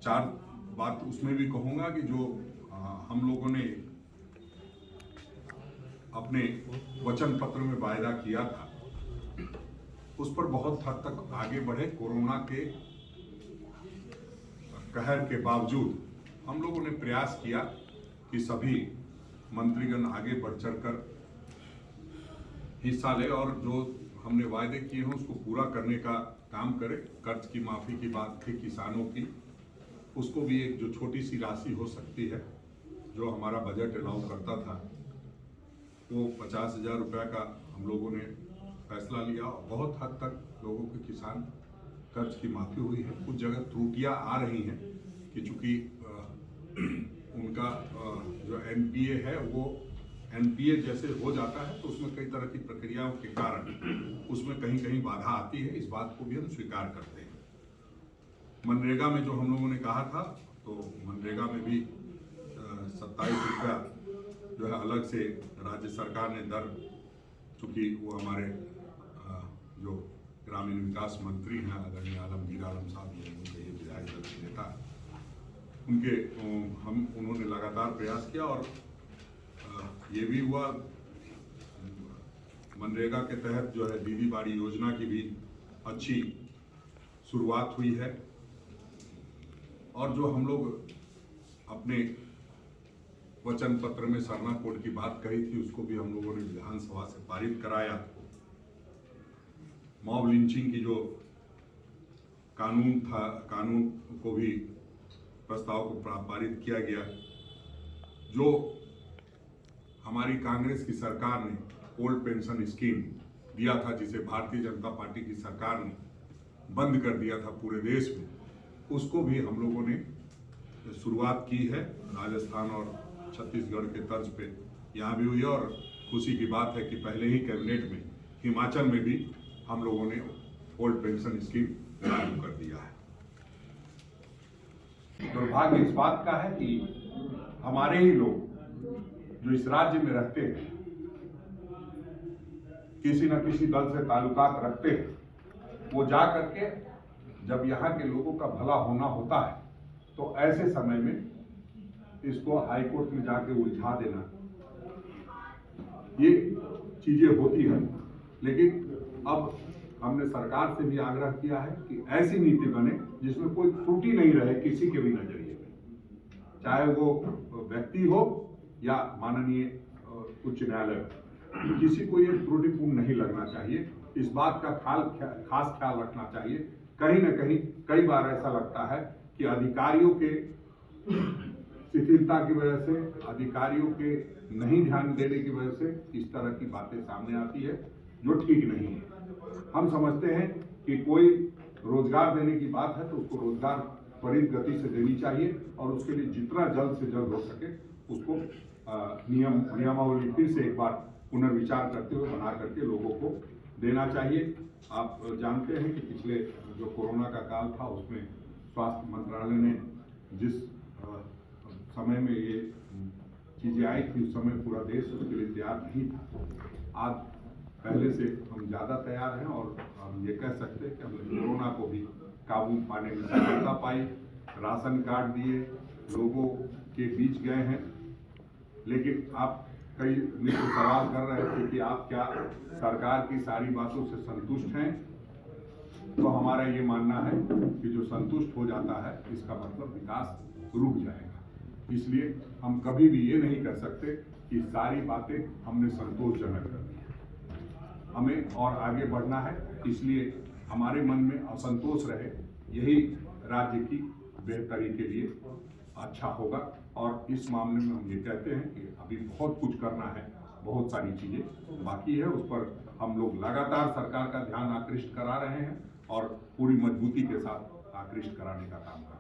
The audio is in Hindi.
चार बात उसमें भी कहूँगा कि जो हम लोगों ने अपने वचन पत्र में वायदा किया था उस पर बहुत हद तक आगे बढ़े। कोरोना के कहर के बावजूद हम लोगों ने प्रयास किया कि सभी मंत्रीगण आगे बढ़ चढ़कर हिस्सा ले और जो हमने वायदे किए हैं उसको पूरा करने का काम करें। कर्ज की माफ़ी की बात थी किसानों की, उसको भी एक जो छोटी सी राशि हो सकती है जो हमारा बजट अलाउ करता था वो 50,000 रुपये का हम लोगों ने फैसला लिया। बहुत हद तक लोगों के किसान कर्ज की माफ़ी हुई है। कुछ जगह त्रुटियां आ रही हैं कि चूँकि उनका जो एनपीए है वो एनपीए जैसे हो जाता है तो उसमें कई तरह की प्रक्रियाओं के कारण उसमें कहीं कहीं बाधा आती है। इस बात को भी हम स्वीकार करते हैं। मनरेगा में जो हम लोगों ने कहा था तो मनरेगा में भी 27 रुपया जो है अलग से राज्य सरकार ने दर, चूँकि वो हमारे जो ग्रामीण विकास मंत्री हैं आदरणीय आलमगीर आलम साहब जो उनके ये विधायक दल के नेता उनके उन्होंने लगातार प्रयास किया और ये भी हुआ। मनरेगा के तहत जो है दीदी बाड़ी योजना की भी अच्छी शुरुआत हुई है और जो हम लोग अपने वचन पत्र में सरना कोड की बात कही थी उसको भी हम लोगों ने विधानसभा से पारित कराया। मॉब लिंचिंग की जो कानून था, कानून को भी प्रस्ताव को पारित किया गया। जो हमारी कांग्रेस की सरकार ने ओल्ड पेंशन स्कीम दिया था जिसे भारतीय जनता पार्टी की सरकार ने बंद कर दिया था पूरे देश में, उसको भी हम लोगों ने शुरुआत की है। राजस्थान और छत्तीसगढ़ के तर्ज पे यहाँ भी हुई है और खुशी की बात है कि पहले ही कैबिनेट में हिमाचल में भी हम लोगों ने ओल्ड पेंशन स्कीम लागू कर दिया है। दुर्भाग्य इस बात का है कि हमारे ही लोग जो इस राज्य में रहते हैं, किसी न किसी दल से ताल्लुकात रखते हैं, वो जा करके जब यहाँ के लोगों का भला होना होता है तो ऐसे समय में इसको हाईकोर्ट में जाके उलझा देना, ये चीजें होती हैं। लेकिन अब हमने सरकार से भी आग्रह किया है कि ऐसी नीति बने जिसमें कोई त्रुटि नहीं रहे किसी के भी नजरिए में, चाहे वो व्यक्ति हो या माननीय उच्च न्यायालय, किसी को ये त्रुटिपूर्ण नहीं लगना चाहिए। इस बात का खास ख्याल रखना चाहिए। कहीं न कहीं कई बार ऐसा लगता है कि अधिकारियों के शिथिलता की वजह से, अधिकारियों के नहीं ध्यान देने की वजह से इस तरह की बातें सामने आती है जो ठीक नहीं है। हम समझते हैं कि कोई रोजगार देने की बात है तो उसको रोजगार त्वरित गति से देनी चाहिए और उसके लिए जितना जल्द से जल्द हो सके उसको नियमावली फिर से एक बार पुनर्विचार करते हुए बना करके लोगों को देना चाहिए। आप जानते हैं कि पिछले जो कोरोना का काल था उसमें स्वास्थ्य मंत्रालय ने जिस समय में ये चीजें आई थी उस समय पूरा देश उसके लिए तैयार नहीं था। आज पहले से हम ज़्यादा तैयार हैं और हम ये कह सकते हैं कि हमने कोरोना को भी काबू पाने में सफलता पाई। राशन कार्ड दिए, लोगों के बीच गए हैं। लेकिन आप कई मित्र सवाल कर रहे थे कि आप क्या सरकार की सारी बातों से संतुष्ट हैं, तो हमारा ये मानना है कि जो संतुष्ट हो जाता है इसका मतलब विकास रुक जाएगा। इसलिए हम कभी भी ये नहीं कर सकते कि सारी बातें हमने संतोषजनक कर दी हैं। हमें और आगे बढ़ना है, इसलिए हमारे मन में असंतोष रहे यही राज्य की बेहतरी के लिए अच्छा होगा। और इस मामले में हम ये कहते हैं कि अभी बहुत कुछ करना है, बहुत सारी चीजें बाकी है, उस पर हम लोग लगातार सरकार का ध्यान आकृष्ट करा रहे हैं और पूरी मजबूती के साथ आकृष्ट कराने का काम कर रहे हैं।